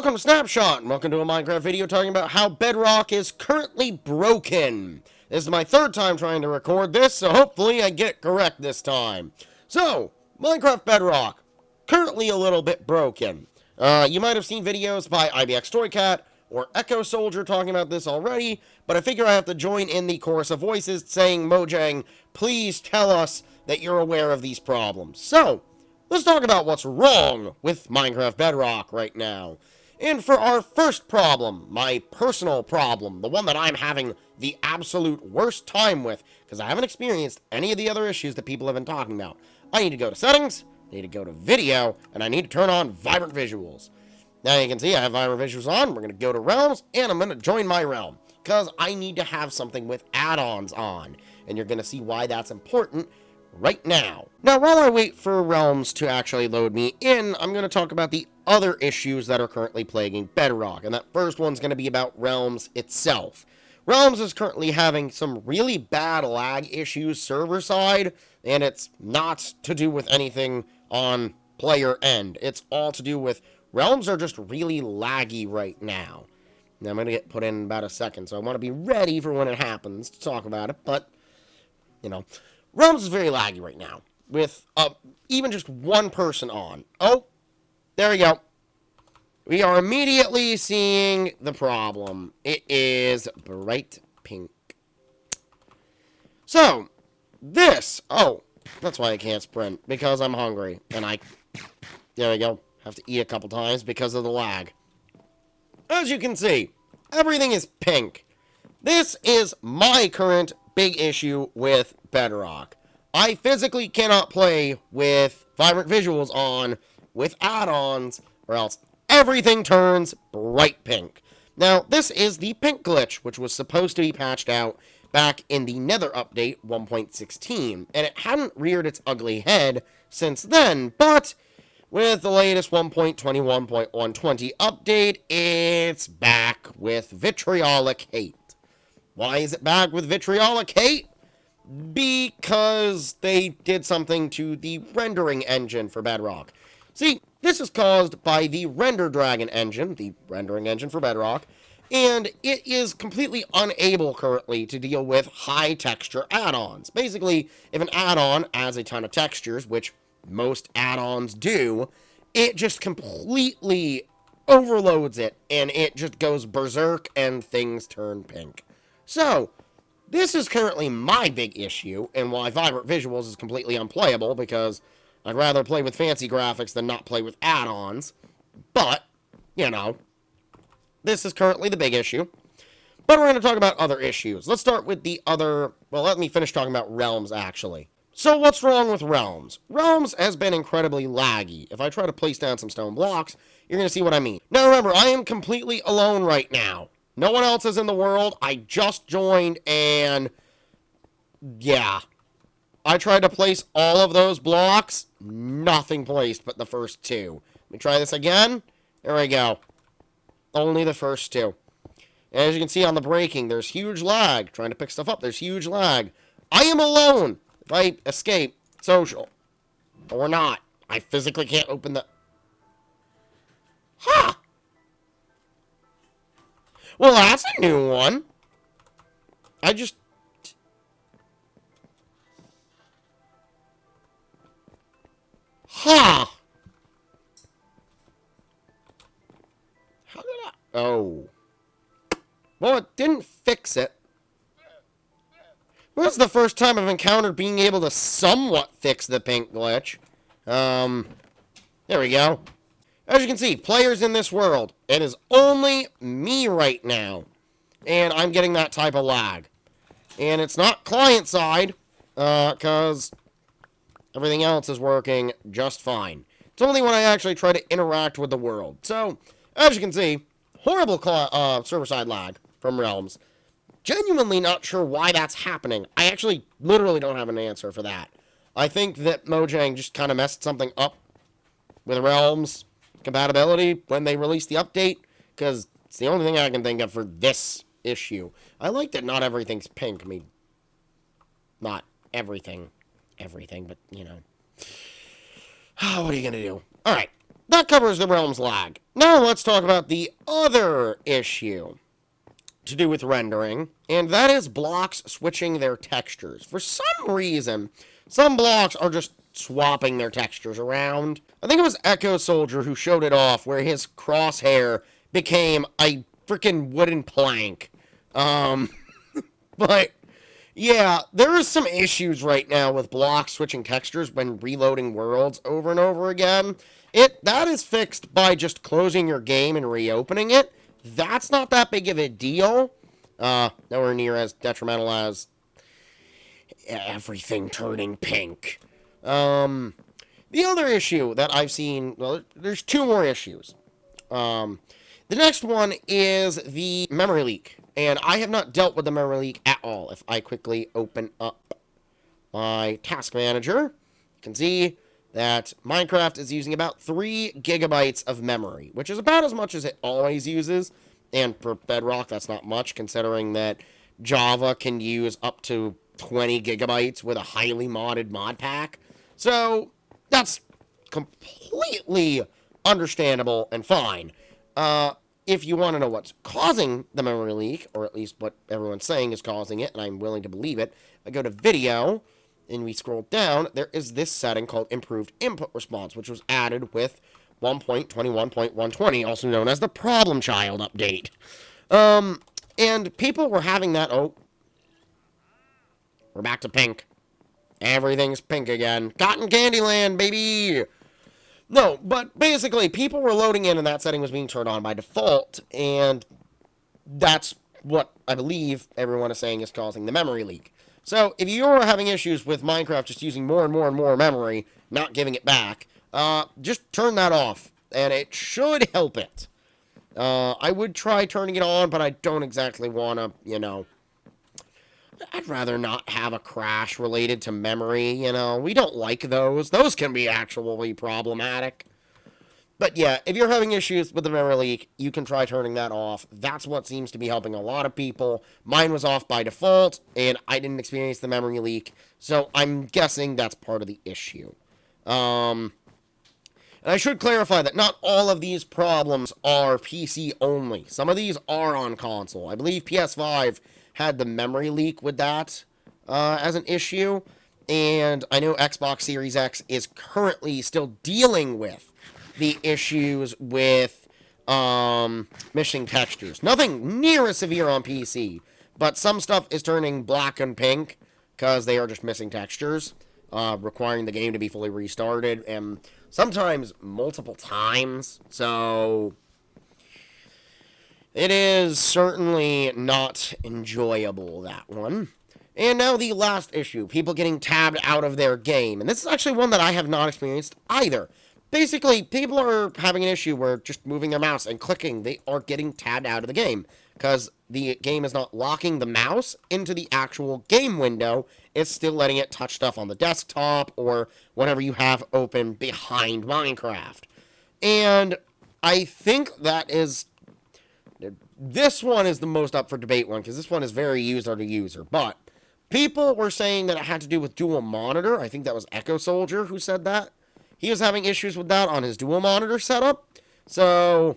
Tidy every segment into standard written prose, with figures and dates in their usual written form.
Welcome to Snapshot, and welcome to a Minecraft video talking about how Bedrock is currently broken. This is my third time trying to record this, so hopefully I get it correct this time. So, Minecraft Bedrock, currently a little bit broken. You might have seen videos by IBX Toycat or Echo Soldier talking about this already, but I figure I have to join in the chorus of voices saying, Mojang, please tell us that you're aware of these problems. So, let's talk about what's wrong with Minecraft Bedrock right now. And for our first problem, my personal problem, the one that I'm having the absolute worst time with, because I haven't experienced any of the other issues that people have been talking about. I need to go to settings, I need to go to video, and I need to turn on vibrant visuals. Now you can see I have vibrant visuals on. We're going to go to realms, and I'm going to join my realm, because I need to have something with add-ons on, and you're going to see why that's important right now. Now, while I wait for realms to actually load me in, I'm going to talk about the other issues that are currently plaguing Bedrock, and that first one's going to be about realms itself. Realms is currently having some really bad lag issues server side, and it's not to do with anything on player end. It's all to do with realms are just really laggy right now. Now, I'm going to get put in about a second, so I want to be ready for when it happens to talk about it, but, you know, realms is very laggy right now, with even just one person on. Oh, there we go. We are immediately seeing the problem. It is bright pink. So, this, oh, that's why I can't sprint, because I'm hungry, and there we go, have to eat a couple times because of the lag. As you can see, everything is pink. This is my current big issue with Bedrock. I physically cannot play with vibrant visuals on with add-ons, or else everything turns bright pink. Now, this is the pink glitch, which was supposed to be patched out back in the Nether update 1.16, and it hadn't reared its ugly head since then, but with the latest 1.21.120 update, it's back with vitriolic hate. Why is it back with vitriolic hate? Because they did something to the rendering engine for Bedrock. See, this is caused by the Render Dragon engine, the rendering engine for Bedrock, and it is completely unable currently to deal with high texture add-ons. Basically, if an add-on adds a ton of textures, which most add-ons do, it just completely overloads it, and it just goes berserk, and things turn pink. So, this is currently my big issue, and why Vibrant Visuals is completely unplayable, because I'd rather play with fancy graphics than not play with add-ons. But, you know, this is currently the big issue. But we're going to talk about other issues. Let's start with the other, well, let me finish talking about Realms, actually. So what's wrong with Realms? Realms has been incredibly laggy. If I try to place down some stone blocks, you're going to see what I mean. Now remember, I am completely alone right now. No one else is in the world. I just joined, and yeah. I tried to place all of those blocks. Nothing placed but the first two. Let me try this again. There we go. Only the first two. And as you can see on the breaking, there's huge lag. Trying to pick stuff up, there's huge lag. I am alone. If I escape social, or not, I physically can't open the... Huh! Well, that's a new one. I just... Huh! How did I... Oh. Well, it didn't fix it. This is the first time I've encountered being able to somewhat fix the pink glitch. There we go. As you can see, players in this world, it is only me right now. And I'm getting that type of lag. And it's not client side, because everything else is working just fine. It's only when I actually try to interact with the world. So, as you can see, horrible server-side lag from Realms. Genuinely not sure why that's happening. I actually literally don't have an answer for that. I think that Mojang just kind of messed something up with Realms compatibility when they released the update, because it's the only thing I can think of for this issue. I like that not everything's pink. I mean, not everything, but, you know. What are you going to do? Alright, that covers the realm's lag. Now let's talk about the other issue to do with rendering, and that is blocks switching their textures. For some reason, some blocks are just swapping their textures around. I think it was Echo Soldier who showed it off, where his crosshair became a freaking wooden plank. But yeah, there are some issues right now with blocks switching textures when reloading worlds over and over again. That is fixed by just closing your game and reopening it. That's not that big of a deal. Nowhere near as detrimental as everything turning pink. The other issue that I've seen, well, there's two more issues. The next one is the memory leak. And I have not dealt with the memory leak at all. If I quickly open up my task manager, you can see that Minecraft is using about 3 gigabytes of memory, which is about as much as it always uses. And for Bedrock, that's not much, considering that Java can use up to 20 gigabytes with a highly modded mod pack. So, that's completely understandable and fine. If you want to know what's causing the memory leak, or at least what everyone's saying is causing it, and I'm willing to believe it, I go to Video, and we scroll down, there is this setting called Improved Input Response, which was added with 1.21.120, also known as the Problem Child update. And people were having that, oh, we're back to pink. Everything's pink again. Cotton Candy Land, baby! No, but basically, people were loading in and that setting was being turned on by default, and that's what I believe everyone is saying is causing the memory leak. So, if you're having issues with Minecraft just using more and more and more memory, not giving it back, just turn that off, and it should help it. I would try turning it on, but I don't exactly want to, you know, I'd rather not have a crash related to memory, you know. We don't like those. Those can be actually problematic. But yeah, if you're having issues with the memory leak, you can try turning that off. That's what seems to be helping a lot of people. Mine was off by default, and I didn't experience the memory leak, so I'm guessing that's part of the issue. And I should clarify that not all of these problems are PC only. Some of these are on console. I believe PS5 had the memory leak with that as an issue, and I know Xbox Series X is currently still dealing with the issues with missing textures. Nothing near as severe on PC, but some stuff is turning black and pink because they are just missing textures, requiring the game to be fully restarted, and sometimes multiple times, so it is certainly not enjoyable, that one. And now the last issue, people getting tabbed out of their game. And this is actually one that I have not experienced either. Basically, people are having an issue where just moving their mouse and clicking, they are getting tabbed out of the game. Because the game is not locking the mouse into the actual game window. It's still letting it touch stuff on the desktop or whatever you have open behind Minecraft. And I think that is... This one is the most up for debate one, because this one is very user to user. But people were saying that it had to do with dual monitor. I think that was Echo Soldier who said that. He was having issues with that on his dual monitor setup. So,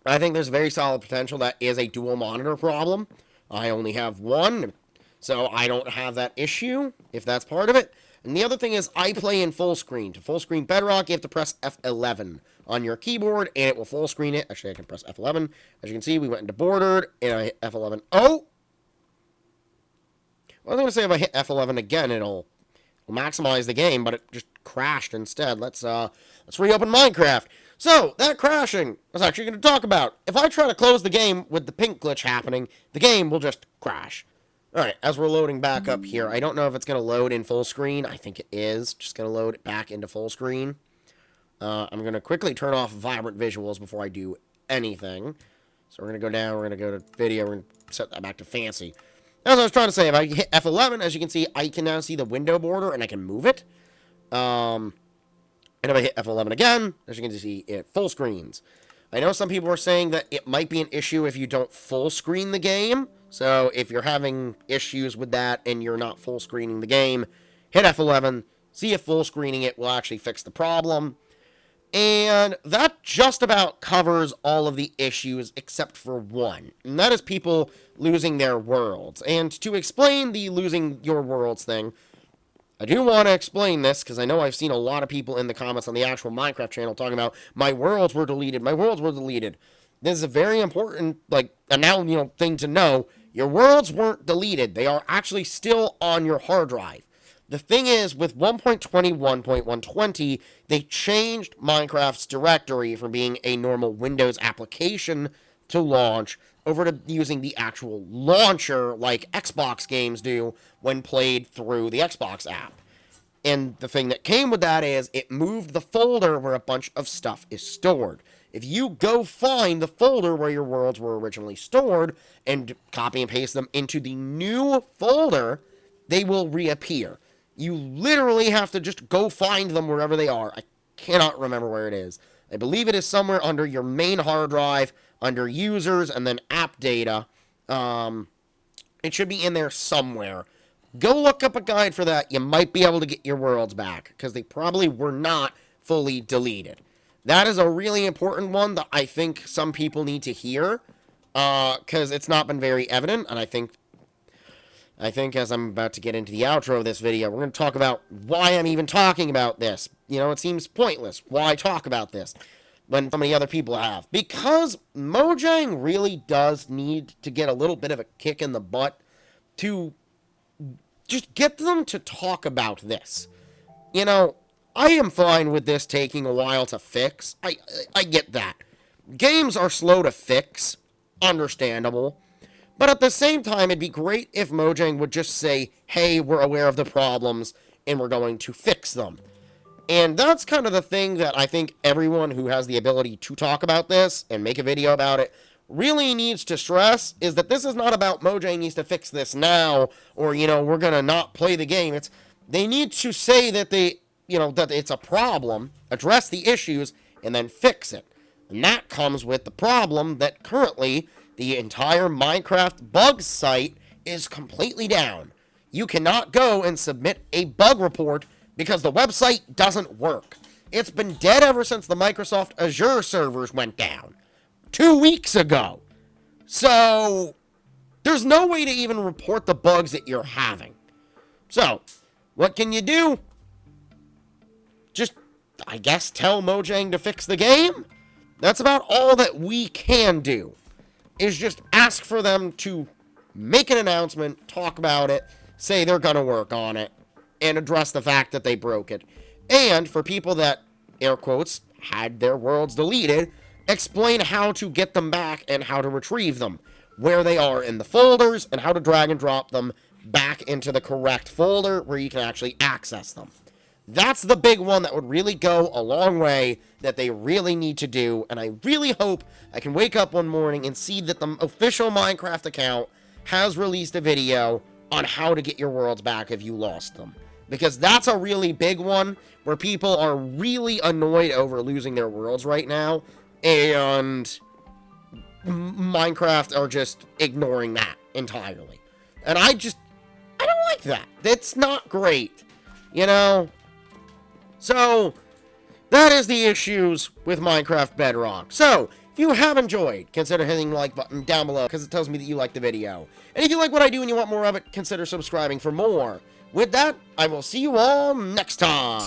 I think there's very solid potential that is a dual monitor problem. I only have one, so I don't have that issue, if that's part of it. And the other thing is, I play in full screen. To full screen Bedrock, you have to press F11 on your keyboard, and it will full screen it. Actually, I can press F11. As you can see, we went into bordered, and I hit F11. Oh! Well, I was going to say if I hit F11 again, it'll maximize the game, but it just crashed instead. Let's reopen Minecraft. So, that crashing, I was actually going to talk about. If I try to close the game with the pink glitch happening, the game will just crash. Alright, as we're loading back up here, I don't know if it's going to load in full screen. I think it is. Just going to load it back into full screen. I'm going to quickly turn off vibrant visuals before I do anything. So we're going to go down, we're going to go to video, we're going to set that back to fancy. As I was trying to say, if I hit F11, as you can see, I can now see the window border, and I can move it. And if I hit F11 again, as you can see, it full screens. I know some people are saying that it might be an issue if you don't full screen the game. So if you're having issues with that and you're not full screening the game, hit F11, see if full screening it will actually fix the problem. And that just about covers all of the issues except for one, and that is people losing their worlds. And to explain the losing your worlds thing, I do want to explain this, because I know I've seen a lot of people in the comments on the actual Minecraft channel talking about, my worlds were deleted, my worlds were deleted. This is a very important, thing to know. Your worlds weren't deleted. They are actually still on your hard drive. The thing is, with 1.21.120, they changed Minecraft's directory from being a normal Windows application to launch over to using the actual launcher like Xbox games do when played through the Xbox app. And the thing that came with that is it moved the folder where a bunch of stuff is stored. If you go find the folder where your worlds were originally stored and copy and paste them into the new folder, they will reappear. You literally have to just go find them wherever they are. I cannot remember where it is. I believe it is somewhere under your main hard drive, under users, and then app data. It should be in there somewhere. Go look up a guide for that. You might be able to get your worlds back, because they probably were not fully deleted. That is a really important one that I think some people need to hear, because it's not been very evident, and I think as I'm about to get into the outro of this video, we're going to talk about why I'm even talking about this. It seems pointless. Why talk about this when so many other people have? Because Mojang really does need to get a little bit of a kick in the butt to just get them to talk about this. I am fine with this taking a while to fix. I get that. Games are slow to fix. Understandable. But at the same time, it'd be great if Mojang would just say, hey, we're aware of the problems, and we're going to fix them. And that's kind of the thing that I think everyone who has the ability to talk about this and make a video about it really needs to stress, is that this is not about Mojang needs to fix this now, or, we're going to not play the game. They need to say that that it's a problem, address the issues, and then fix it. And that comes with the problem that currently the entire Minecraft bugs site is completely down. You cannot go and submit a bug report because the website doesn't work. It's been dead ever since the Microsoft Azure servers went down 2 weeks ago. So there's no way to even report the bugs that you're having. So what can you do? Just, I guess, tell Mojang to fix the game? That's about all that we can do. Is just ask for them to make an announcement, talk about it, say they're going to work on it, and address the fact that they broke it. And for people that, air quotes, had their worlds deleted, explain how to get them back and how to retrieve them, where they are in the folders, and how to drag and drop them back into the correct folder where you can actually access them. That's the big one that would really go a long way, that they really need to do, and I really hope I can wake up one morning and see that the official Minecraft account has released a video on how to get your worlds back if you lost them. Because that's a really big one, where people are really annoyed over losing their worlds right now, and Minecraft are just ignoring that entirely. And I don't like that. It's not great, So, that is the issues with Minecraft Bedrock. So, if you have enjoyed, consider hitting the like button down below, because it tells me that you like the video. And if you like what I do and you want more of it, consider subscribing for more. With that, I will see you all next time.